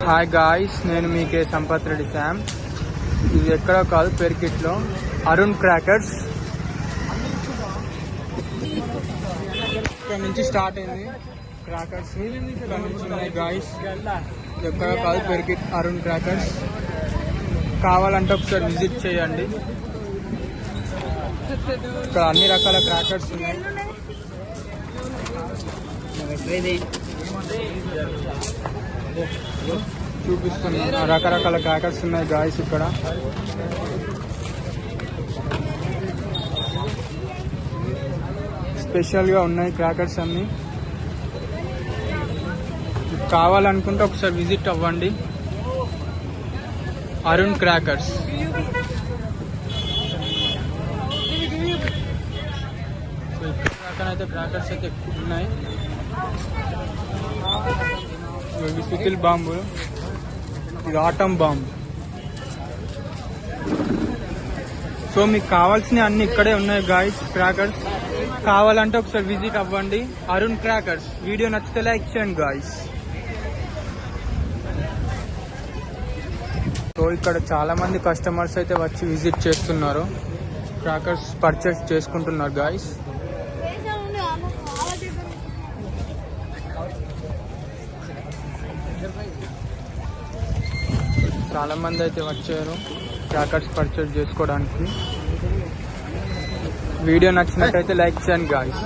Hi guys, నేను మీకే Sampath Reddy Sam. ఇది ఎక్కడో కాదు, పెరికిట్లో అరుణ్ క్రాకర్స్. ఇక్కడ నుంచి స్టార్ట్ అయింది క్రాకర్స్. ఇక్కడ నుంచి ఉన్నాయి గాయ్స్. ఎక్కడో కాదు, పెరికిట్ అరుణ్ క్రాకర్స్. కావాలంటే ఒకసారి విజిట్ చేయండి. ఇక్కడ అన్ని రకాల క్రాకర్స్ ఉన్నాయి. చూపిస్తున్నా, రకరకాల క్రాకర్స్ ఉన్నాయి గాయస్. ఇక్కడ స్పెషల్గా ఉన్నాయి క్రాకర్స్ అన్ని. కావాలనుకుంటే ఒకసారి విజిట్ అవ్వండి. అరుణ్ క్రాకర్స్. అయితే క్రాకర్స్ అయితే ఎక్కువ ఉన్నాయి. ఇది సుతిల్ బాంబు, ఇది ఆటం బాంబు. సో మీకు కావాల్సిన అన్ని ఇక్కడే ఉన్నాయి గాయస్, క్రాకర్స్. కావాలంటే ఒకసారి విజిట్ అవ్వండి, అరుణ్ క్రాకర్స్. వీడియో నచ్చితే లైక్ చేయండి గాయస్. సో ఇక్కడ చాలా మంది కస్టమర్స్ అయితే వచ్చి విజిట్ చేస్తున్నారు, క్రాకర్స్ పర్చేస్ చేసుకుంటున్నారు గాయస్. చాలా మంది అయితే వచ్చారు క్రాకర్స్ పర్చేస్ చేసుకోవడానికి. వీడియో నచ్చినట్టయితే లైక్ చేయండి గాయ్స్.